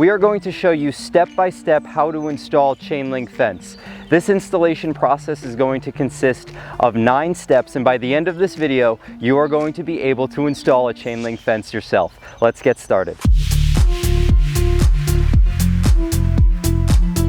We are going to show you step by step how to install chain link fence. This installation process is going to consist of 9 steps, and by the end of this video, you are going to be able to install a chain link fence yourself. Let's get started.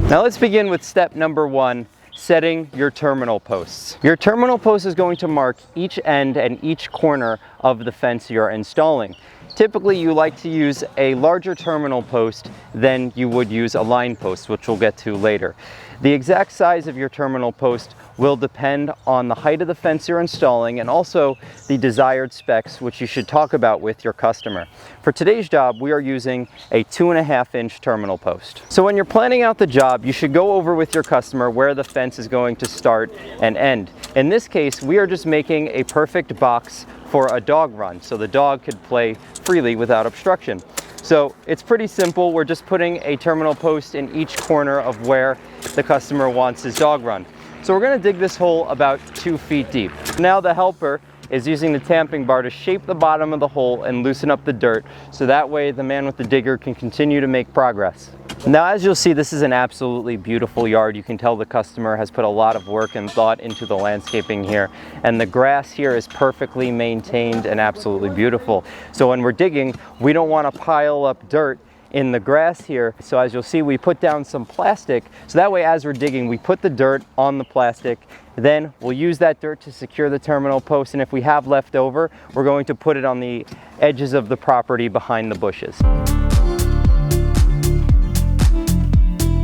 Now let's begin with step number 1, setting your terminal posts. Your terminal post is going to mark each end and each corner of the fence you're installing. Typically, you like to use a larger terminal post than you would use a line post, which we'll get to later. The exact size of your terminal post will depend on the height of the fence you're installing and also the desired specs, which you should talk about with your customer. For today's job, we are using a 2.5-inch terminal post. So when you're planning out the job, you should go over with your customer where the fence is going to start and end. In this case, we are just making a perfect box for a dog run, so the dog could play freely without obstruction. So it's pretty simple. We're just putting a terminal post in each corner of where the customer wants his dog run. So we're going to dig this hole about 2 feet deep. Now the helper is using the tamping bar to shape the bottom of the hole and loosen up the dirt, so that way the man with the digger can continue to make progress. Now, as you'll see, this is an absolutely beautiful yard. You can tell the customer has put a lot of work and thought into the landscaping here, and the grass here is perfectly maintained and absolutely beautiful. So when we're digging, we don't want to pile up dirt in the grass here. So as you'll see, we put down some plastic, so that way as we're digging, we put the dirt on the plastic. Then we'll use that dirt to secure the terminal post, and if we have left over, we're going to put it on the edges of the property behind the bushes.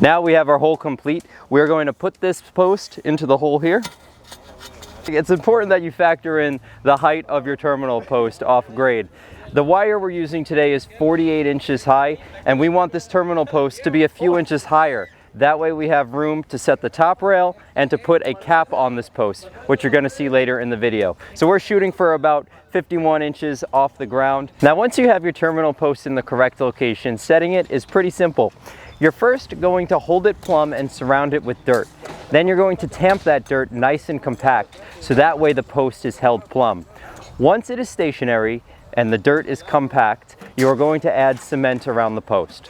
Now we have our hole complete. We're going to put this post into the hole here. It's important that you factor in the height of your terminal post off grade. The wire we're using today is 48 inches high, and we want this terminal post to be a few inches higher. That way we have room to set the top rail and to put a cap on this post, which you're going to see later in the video. So we're shooting for about 51 inches off the ground. Now once you have your terminal post in the correct location, setting it is pretty simple. You're first going to hold it plumb and surround it with dirt. Then you're going to tamp that dirt nice and compact, so that way the post is held plumb. Once it is stationary and the dirt is compact, you are going to add cement around the post.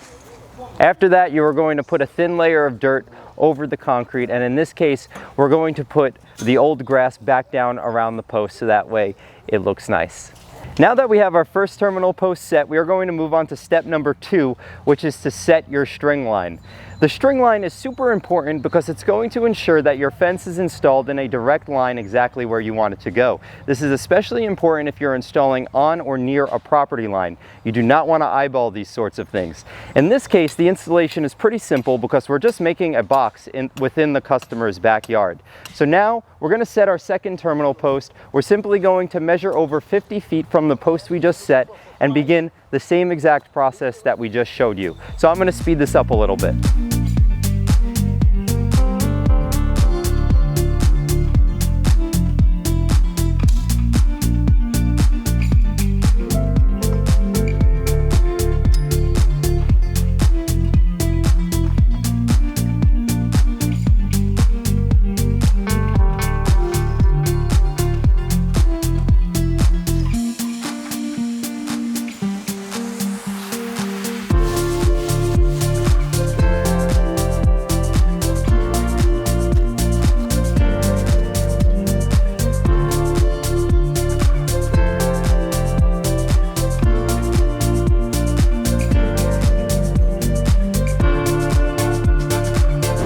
After that, you are going to put a thin layer of dirt over the concrete, and in this case, we're going to put the old grass back down around the post so that way it looks nice. Now that we have our first terminal post set, we are going to move on to step number 2, which is to set your string line. The string line is super important because it's going to ensure that your fence is installed in a direct line exactly where you want it to go. This is especially important if you're installing on or near a property line. You do not want to eyeball these sorts of things. In this case, the installation is pretty simple because we're just making a box within the customer's backyard. So now we're going to set our second terminal post. We're simply going to measure over 50 feet from the post we just set and begin the same exact process that we just showed you. So I'm going to speed this up a little bit.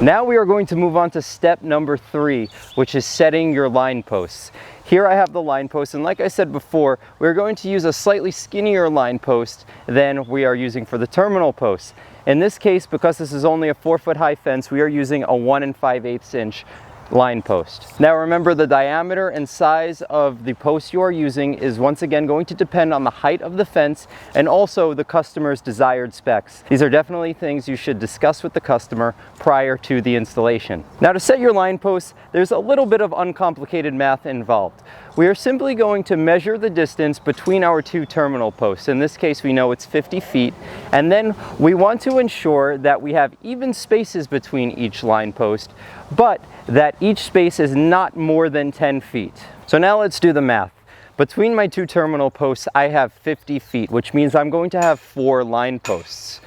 Now we are going to move on to step number 3, which is setting your line posts. Here I have the line post, and like I said before, we're going to use a slightly skinnier line post than we are using for the terminal posts. In this case, because this is only a 4-foot high fence, we are using a 1 5/8 inch line post. Now remember, the diameter and size of the post you are using is once again going to depend on the height of the fence and also the customer's desired specs. These are definitely things you should discuss with the customer prior to the installation. Now to set your line posts, there's a little bit of uncomplicated math involved. We are simply going to measure the distance between our 2 terminal posts. In this case, we know it's 50 feet, and then we want to ensure that we have even spaces between each line post, but that each space is not more than 10 feet. So now let's do the math. Between my two terminal posts, I have 50 feet, which means I'm going to have 4 line posts.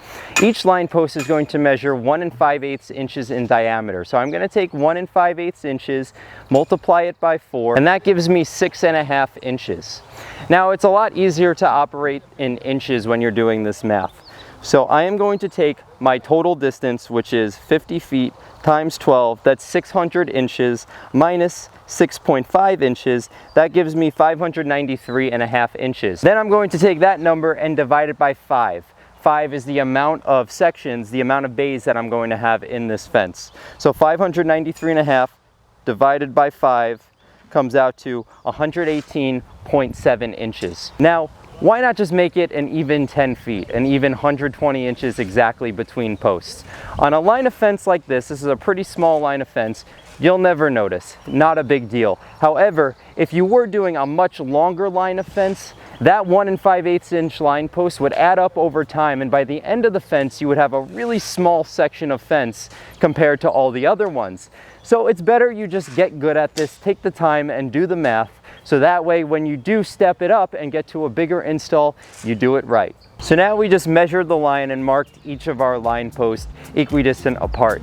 Each line post is going to measure 1 5/8 inches in diameter. So I'm going to take 1 5/8 inches, multiply it by 4, and that gives me 6.5 inches. Now it's a lot easier to operate in inches when you're doing this math. So I am going to take my total distance, which is 50 feet times 12, that's 600 inches, minus 6.5 inches, that gives me 593.5 inches. Then I'm going to take that number and divide it by 5. 5 is the amount of sections, the amount of bays that I'm going to have in this fence. So 593.5 divided by 5 comes out to 118.7 inches. Now, why not just make it an even 10 feet, an even 120 inches exactly between posts? On a line of fence like this is a pretty small line of fence, you'll never notice, not a big deal. However, if you were doing a much longer line of fence, that 1 5/8 inch line post would add up over time, and by the end of the fence, you would have a really small section of fence compared to all the other ones. So it's better you just get good at this, take the time and do the math, so that way when you do step it up and get to a bigger install, you do it right. So now we just measured the line and marked each of our line posts equidistant apart.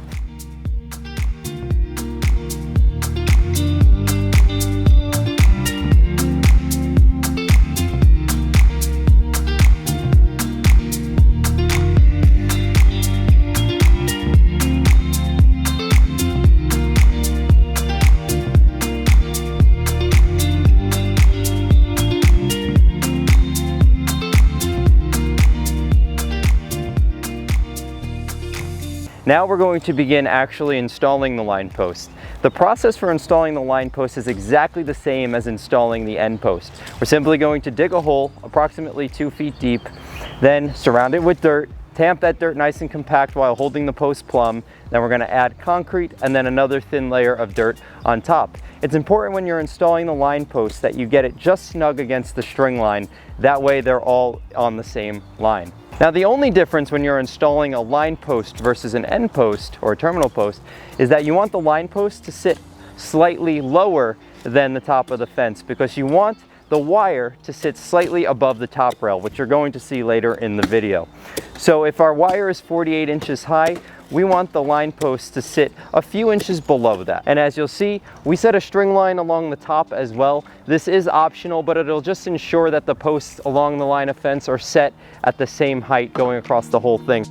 Now we're going to begin actually installing the line post. The process for installing the line post is exactly the same as installing the end post. We're simply going to dig a hole approximately 2 feet deep, then surround it with dirt, tamp that dirt nice and compact while holding the post plumb. Then we're going to add concrete and then another thin layer of dirt on top. It's important when you're installing the line post that you get it just snug against the string line. That way they're all on the same line. Now the only difference when you're installing a line post versus an end post or a terminal post is that you want the line post to sit slightly lower than the top of the fence, because you want the wire to sit slightly above the top rail, which you're going to see later in the video. So if our wire is 48 inches high, we want the line post to sit a few inches below that. And as you'll see, we set a string line along the top as well. This is optional, but it'll just ensure that the posts along the line of fence are set at the same height going across the whole thing.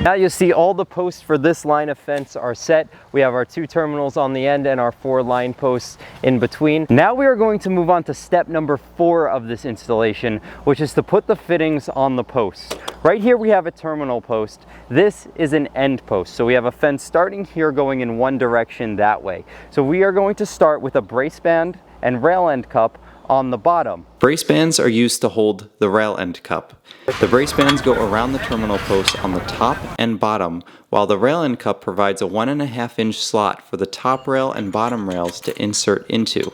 Now you see all the posts for this line of fence are set. We have our 2 terminals on the end and our 4 line posts in between. Now we are going to move on to step number 4 of this installation, which is to put the fittings on the posts. Right here we have a terminal post. This is an end post. So we have a fence starting here going in one direction that way. So we are going to start with a brace band and rail end cup on the bottom. Brace bands are used to hold the rail end cup. The brace bands go around the terminal posts on the top and bottom, while the rail end cup provides a 1.5 inch slot for the top rail and bottom rails to insert into.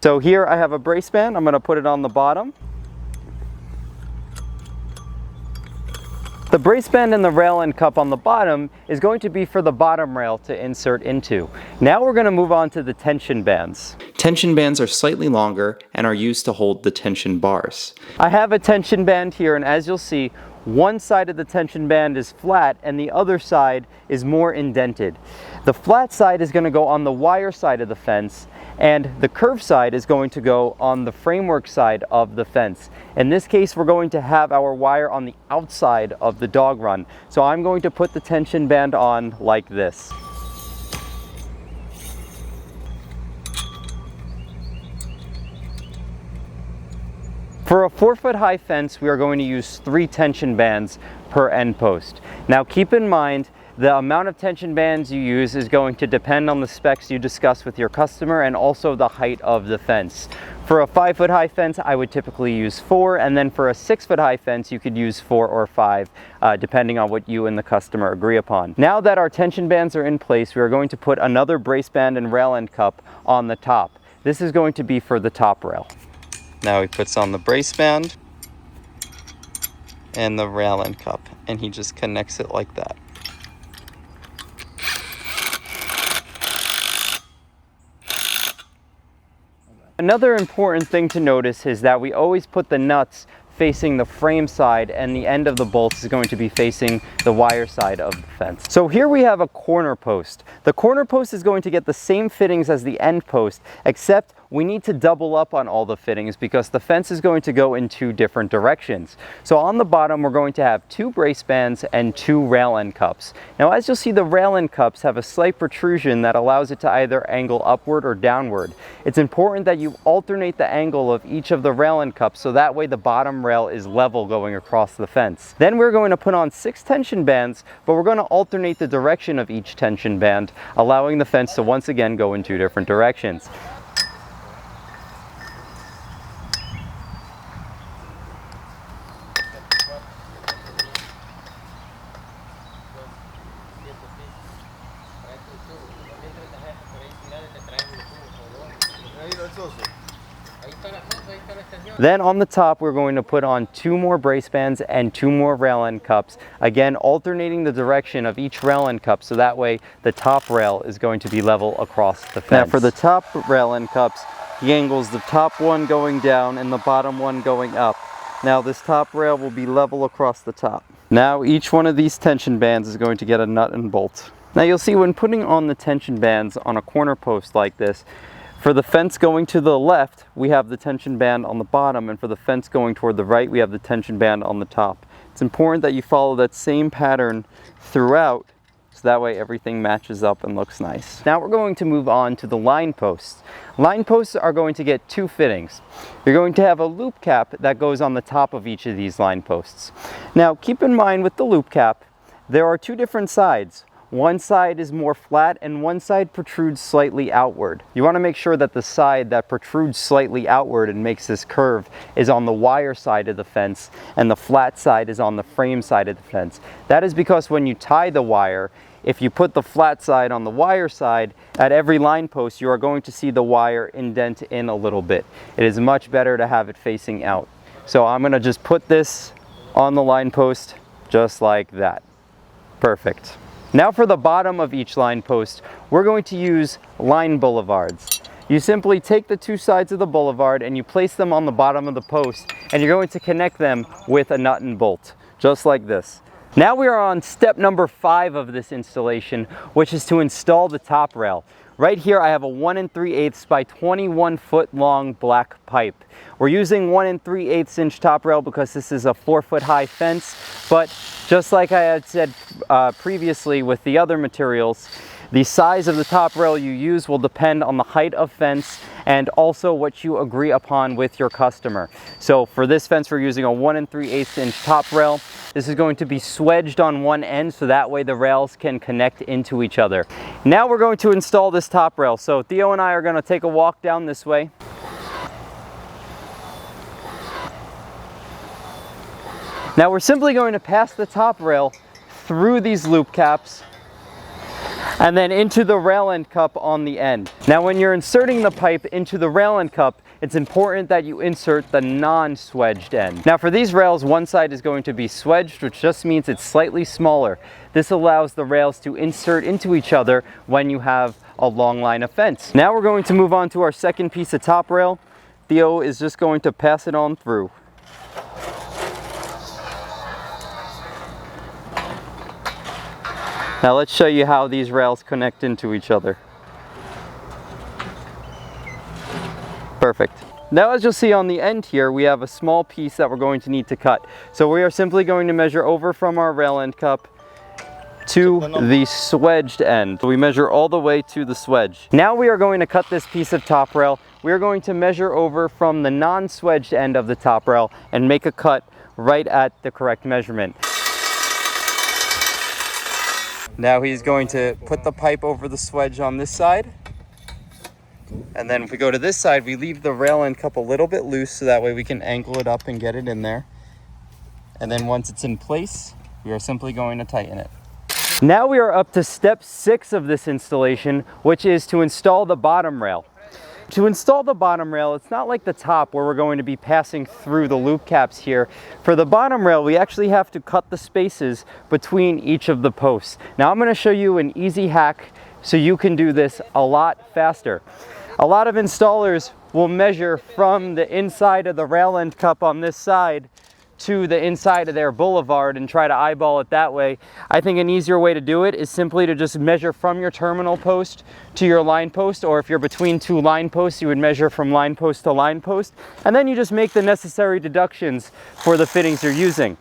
So here I have a brace band. I'm going to put it on the bottom. The brace band and the rail end cup on the bottom is going to be for the bottom rail to insert into. Now we're going to move on to the tension bands. Tension bands are slightly longer and are used to hold the tension bars. I have a tension band here, and as you'll see, one side of the tension band is flat and the other side is more indented. The flat side is going to go on the wire side of the fence, and the curved side is going to go on the framework side of the fence. In this case, we're going to have our wire on the outside of the dog run. So I'm going to put the tension band on like this. For a 4-foot high fence, we are going to use 3 tension bands per end post. Now keep in mind, the amount of tension bands you use is going to depend on the specs you discuss with your customer and also the height of the fence. For a 5-foot high fence, I would typically use 4, and then for a 6-foot high fence, you could use 4 or 5, depending on what you and the customer agree upon. Now that our tension bands are in place, we are going to put another brace band and rail end cup on the top. This is going to be for the top rail. Now he puts on the brace band and the rail end cup, and he just connects it like that. Another important thing to notice is that we always put the nuts facing the frame side, and the end of the bolts is going to be facing the wire side of the fence. So here we have a corner post. The corner post is going to get the same fittings as the end post, except we need to double up on all the fittings because the fence is going to go in 2 different directions. So on the bottom, we're going to have 2 brace bands and 2 rail end cups. Now, as you'll see, the rail end cups have a slight protrusion that allows it to either angle upward or downward. It's important that you alternate the angle of each of the rail end cups so that way the bottom rail is level going across the fence. Then we're going to put on 6 tension bands, but we're going to alternate the direction of each tension band, allowing the fence to once again go in 2 different directions. Then on the top, we're going to put on 2 more brace bands and 2 more rail end cups. Again, alternating the direction of each rail end cup so that way the top rail is going to be level across the fence. Now for the top rail end cups, he angles the top one going down and the bottom one going up. Now this top rail will be level across the top. Now each one of these tension bands is going to get a nut and bolt. Now you'll see when putting on the tension bands on a corner post like this, for the fence going to the left, we have the tension band on the bottom, and for the fence going toward the right, we have the tension band on the top. It's important that you follow that same pattern throughout, so that way everything matches up and looks nice. Now we're going to move on to the line posts. Line posts are going to get 2 fittings. You're going to have a loop cap that goes on the top of each of these line posts. Now keep in mind with the loop cap, there are 2 different sides. One side is more flat and one side protrudes slightly outward. You want to make sure that the side that protrudes slightly outward and makes this curve is on the wire side of the fence and the flat side is on the frame side of the fence. That is because when you tie the wire, if you put the flat side on the wire side, at every line post you are going to see the wire indent in a little bit. It is much better to have it facing out. So I'm going to just put this on the line post just like that. Perfect. Now for the bottom of each line post, we're going to use line boulevards. You simply take the 2 sides of the boulevard and you place them on the bottom of the post, and you're going to connect them with a nut and bolt, just like this. Now we are on step number 5 of this installation, which is to install the top rail. Right here I have a 1 3/8 by 21 foot long black pipe. We're using 1 3/8 inch top rail because this is a 4-foot high fence, but just like I had said previously with the other materials, the size of the top rail you use will depend on the height of fence and also what you agree upon with your customer. So for this fence we're using a 1 3/8 inch top rail. This is going to be swedged on one end so that way the rails can connect into each other. Now we're going to install this top rail. So Theo and I are going to take a walk down this way. Now we're simply going to pass the top rail through these loop caps and then into the rail end cup on the end. Now when you're inserting the pipe into the rail end cup, it's important that you insert the non-swedged end. Now for these rails, one side is going to be swedged, which just means it's slightly smaller. This allows the rails to insert into each other when you have a long line of fence. Now we're going to move on to our second piece of top rail. Theo is just going to pass it on through. Now let's show you how these rails connect into each other. Perfect. Now as you'll see on the end here, we have a small piece that we're going to need to cut. So we are simply going to measure over from our rail end cup to the swedged end. So we measure all the way to the swedge. Now we are going to cut this piece of top rail. We are going to measure over from the non-swedged end of the top rail and make a cut right at the correct measurement. Now he's going to put the pipe over the swedge on this side. And then if we go to this side, we leave the rail end cup a little bit loose so that way we can angle it up and get it in there. And then once it's in place, we are simply going to tighten it. Now we are up to step 6 of this installation, which is to install the bottom rail. To install the bottom rail, it's not like the top where we're going to be passing through the loop caps here. For the bottom rail, we actually have to cut the spaces between each of the posts. Now I'm going to show you an easy hack so you can do this a lot faster. A lot of installers will measure from the inside of the rail end cup on this side to the inside of their boulevard and try to eyeball it that way. I think an easier way to do it is simply to just measure from your terminal post to your line post, or if you're between 2 line posts, you would measure from line post to line post, and then you just make the necessary deductions for the fittings you're using.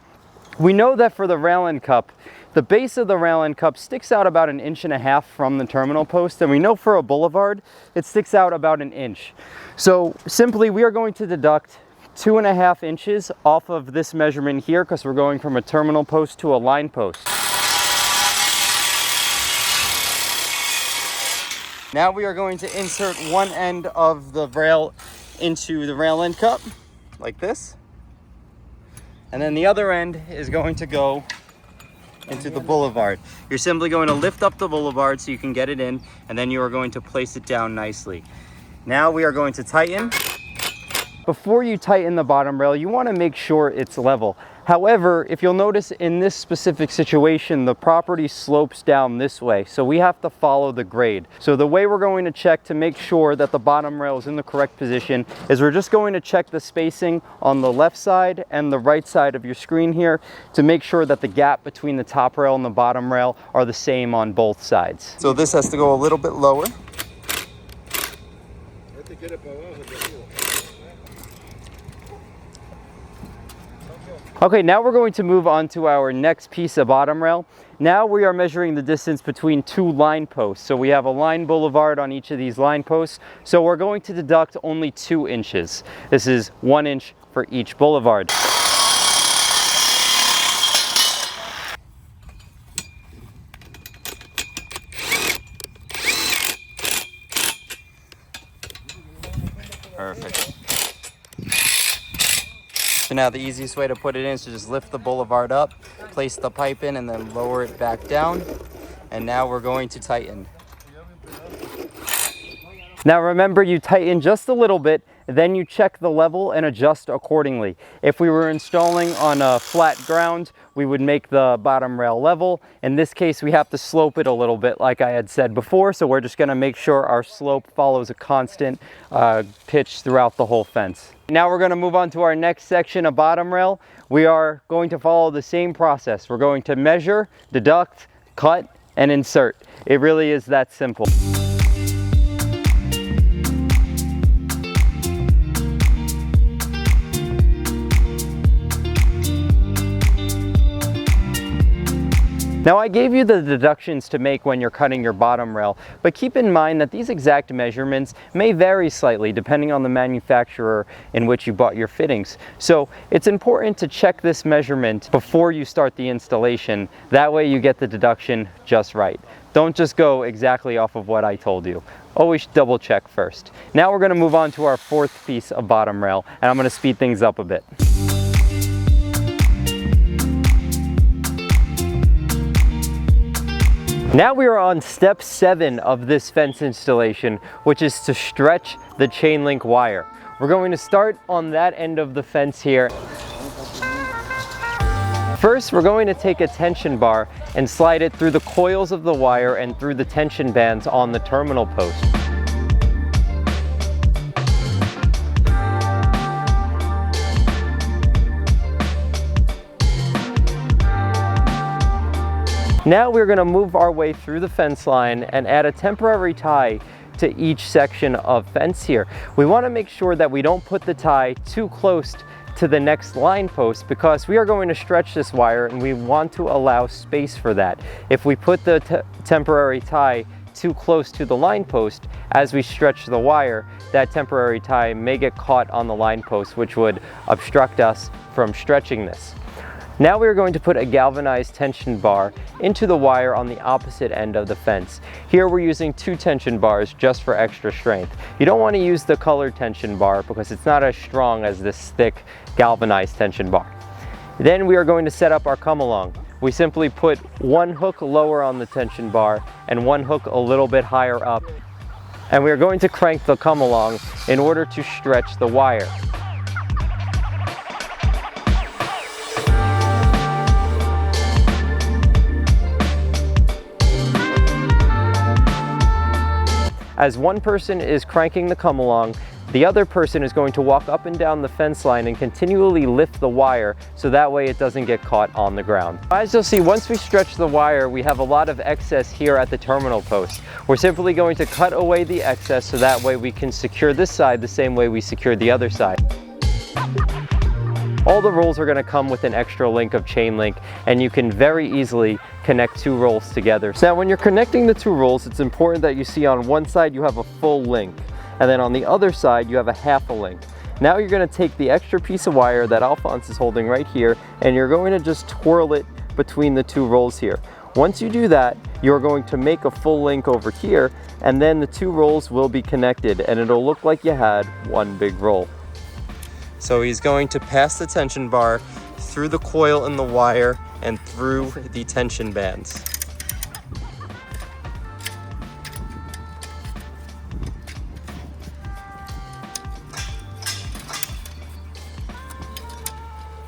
We know that for the rail end cup, the base of the rail end cup sticks out about 1.5 inches from the terminal post, and we know for a boulevard, it sticks out about 1 inch. So simply we are going to deduct 2.5 inches off of this measurement here because we're going from a terminal post to a line post. Now we are going to insert one end of the rail into the rail end cup, like this. And then the other end is going to go into the boulevard. You're simply going to lift up the boulevard so you can get it in, and then you are going to place it down nicely. Now we are going to tighten. Before you tighten the bottom rail, you want to make sure it's level. However, if you'll notice in this specific situation, the property slopes down this way, so we have to follow the grade. So the way we're going to check to make sure that the bottom rail is in the correct position is we're just going to check the spacing on the left side and the right side of your screen here to make sure that the gap between the top rail and the bottom rail are the same on both sides. So this has to go a little bit lower. Okay, now we're going to move on to our next piece of bottom rail. Now we are measuring the distance between 2 line posts. So we have a line boulevard on each of these line posts. So we're going to deduct only 2 inches. This is 1 inch for each boulevard. Perfect. So now the easiest way to put it in is to just lift the boulevard up, place the pipe in, and then lower it back down. And now we're going to tighten. Now remember, you tighten just a little bit, then you check the level and adjust accordingly. If we were installing on a flat ground, we would make the bottom rail level. In this case, we have to slope it a little bit like I had said before, so we're just gonna make sure our slope follows a constant pitch throughout the whole fence. Now we're gonna move on to our next section of bottom rail. We are going to follow the same process. We're going to measure, deduct, cut, and insert. It really is that simple. Now I gave you the deductions to make when you're cutting your bottom rail, but keep in mind that these exact measurements may vary slightly depending on the manufacturer in which you bought your fittings. So it's important to check this measurement before you start the installation. That way you get the deduction just right. Don't just go exactly off of what I told you. Always double check first. Now we're going to move on to our 4th piece of bottom rail, and I'm going to speed things up a bit. Now we are on step 7 of this fence installation, which is to stretch the chain link wire. We're going to start on that end of the fence here. First, we're going to take a tension bar and slide it through the coils of the wire and through the tension bands on the terminal post. Now we're going to move our way through the fence line and add a temporary tie to each section of fence here. We want to make sure that we don't put the tie too close to the next line post because we are going to stretch this wire and we want to allow space for that. If we put the temporary tie too close to the line post, as we stretch the wire, that temporary tie may get caught on the line post, which would obstruct us from stretching this. Now we are going to put a galvanized tension bar into the wire on the opposite end of the fence. Here we're using 2 tension bars just for extra strength. You don't want to use the colored tension bar because it's not as strong as this thick galvanized tension bar. Then we are going to set up our come along. We simply put 1 hook lower on the tension bar and 1 hook a little bit higher up. And we are going to crank the come along in order to stretch the wire. As one person is cranking the come along, the other person is going to walk up and down the fence line and continually lift the wire so that way it doesn't get caught on the ground. As you'll see, once we stretch the wire, we have a lot of excess here at the terminal post. We're simply going to cut away the excess so that way we can secure this side the same way we secured the other side. All the rolls are going to come with an extra link of chain link, and you can very easily connect 2 rolls together. Now when you're connecting the 2 rolls, it's important that you see on one side you have a full link, and then on the other side you have a half a link. Now you're going to take the extra piece of wire that Alphonse is holding right here, and you're going to just twirl it between the 2 rolls here. Once you do that, you're going to make a full link over here, and then the 2 rolls will be connected, and it'll look like you had one big roll. So he's going to pass the tension bar through the coil in the wire and through the tension bands.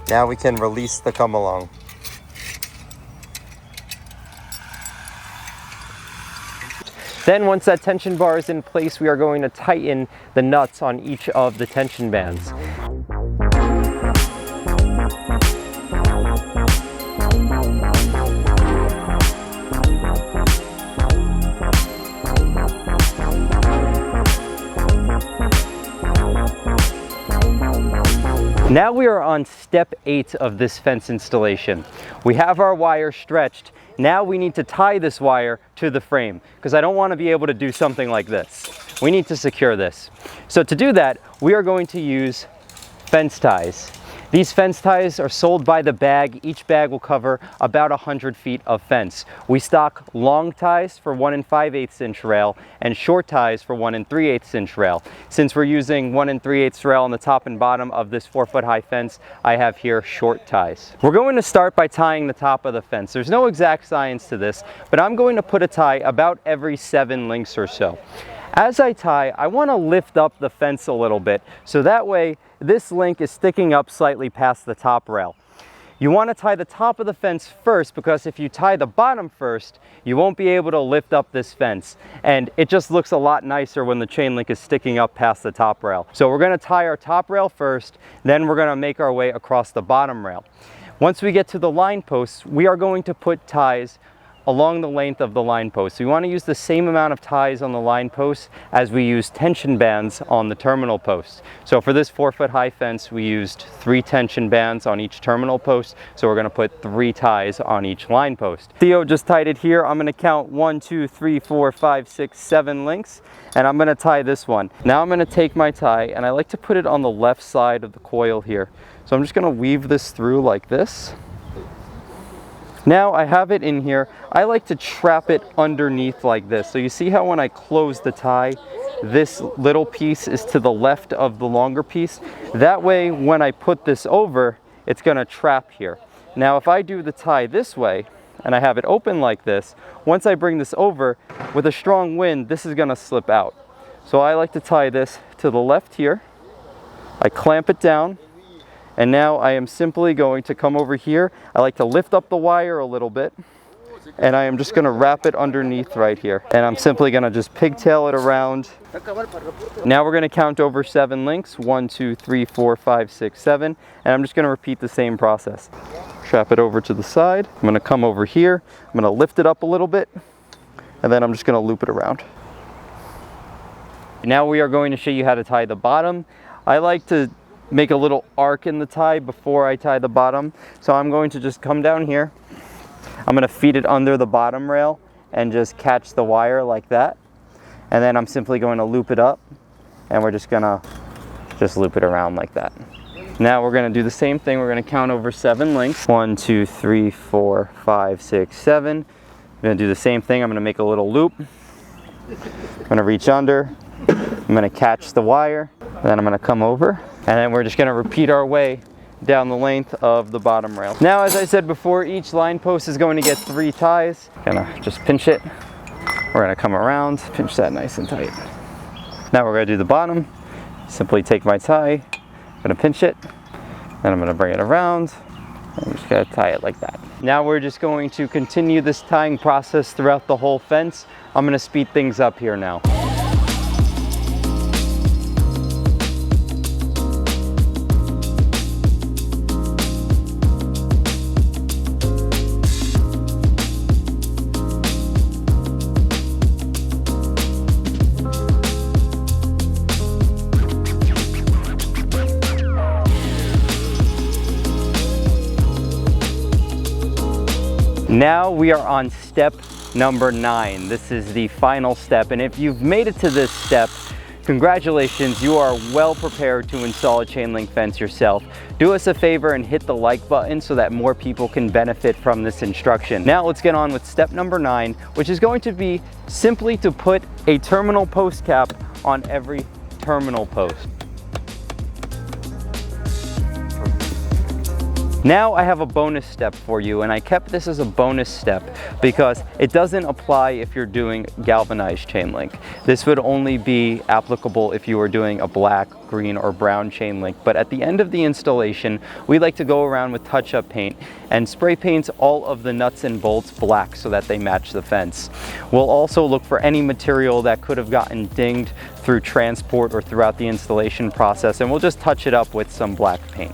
Now we can release the come along. Then once that tension bar is in place, we are going to tighten the nuts on each of the tension bands. Now we are on step 8 of this fence installation. We have our wire stretched. Now we need to tie this wire to the frame because I don't want to be able to do something like this. We need to secure this. So to do that, we are going to use fence ties. These fence ties are sold by the bag. Each bag will cover about 100 feet of fence. We stock long ties for 1 5/8 inch rail and short ties for 1 3/8 inch rail. Since we're using 1 3/8 rail on the top and bottom of this 4-foot high fence, I have here short ties. We're going to start by tying the top of the fence. There's no exact science to this, but I'm going to put a tie about every 7 links or so. As I tie, I want to lift up the fence a little bit, so that way this link is sticking up slightly past the top rail. You want to tie the top of the fence first because if you tie the bottom first, you won't be able to lift up this fence. And it just looks a lot nicer when the chain link is sticking up past the top rail. So we're going to tie our top rail first, then we're going to make our way across the bottom rail. Once we get to the line posts, we are going to put ties along the length of the line post. So we want to use the same amount of ties on the line posts as we use tension bands on the terminal posts. So for this 4-foot high fence, we used 3 tension bands on each terminal post. So we're going to put 3 ties on each line post. Theo just tied it here. I'm going to count 1, 2, 3, 4, 5, 6, 7 links, and I'm going to tie this one. Now I'm going to take my tie, and I like to put it on the left side of the coil here. So I'm just going to weave this through like this. Now I have it in here. I like to trap it underneath like this. So you see how when I close the tie, this little piece is to the left of the longer piece. That way when I put this over, it's going to trap here. Now if I do the tie this way and I have it open like this, once I bring this over with a strong wind, this is going to slip out. So I like to tie this to the left here. I clamp it down. And now I am simply going to come over here. I like to lift up the wire a little bit, and I am just going to wrap it underneath right here. And I'm simply going to just pigtail it around. Now we're going to count over 7 links, 1, 2, 3, 4, 5, 6, 7, and I'm just going to repeat the same process. Trap it over to the side. I'm going to come over here. I'm going to lift it up a little bit, and then I'm just going to loop it around. Now we are going to show you how to tie the bottom. I like to make a little arc in the tie before I tie the bottom. So I'm going to just come down here. I'm going to feed it under the bottom rail and just catch the wire like that. And then I'm simply going to loop it up, and we're just going to loop it around like that. Now we're going to do the same thing. We're going to count over 7 links. 1, 2, 3, 4, 5, 6, 7. I'm going to do the same thing. I'm going to make a little loop. I'm going to reach under. I'm going to catch the wire. Then I'm going to come over. And then we're just going to repeat our way down the length of the bottom rail. Now, as I said before, each line post is going to get 3 ties. Gonna just pinch it. We're gonna come around, pinch that nice and tight. Now we're gonna do the bottom. Simply take my tie, I'm gonna pinch it, then I'm gonna bring it around, and I'm just gonna tie it like that. Now we're just going to continue this tying process throughout the whole fence. I'm gonna speed things up here now. Now we are on step number 9. This is the final step, and if you've made it to this step, congratulations, you are well prepared to install a chain link fence yourself. Do us a favor and hit the like button so that more people can benefit from this instruction. Now let's get on with step number 9, which is going to be simply to put a terminal post cap on every terminal post. Now I have a bonus step for you, and I kept this as a bonus step because it doesn't apply if you're doing galvanized chain link. This would only be applicable if you were doing a black, green, or brown chain link. But at the end of the installation, we like to go around with touch-up paint and spray paint all of the nuts and bolts black so that they match the fence. We'll also look for any material that could have gotten dinged through transport or throughout the installation process, and we'll just touch it up with some black paint.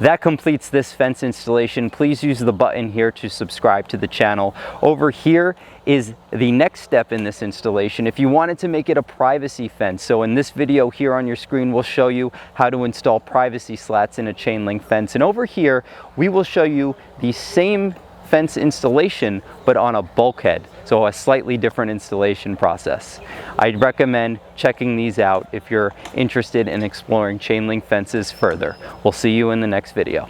That completes this fence installation. Please use the button here to subscribe to the channel. Over here is the next step in this installation. If you wanted to make it a privacy fence, so in this video here on your screen, we'll show you how to install privacy slats in a chain link fence. And over here, we will show you the same fence installation, but on a bulkhead. So a slightly different installation process. I'd recommend checking these out if you're interested in exploring chain link fences further. We'll see you in the next video.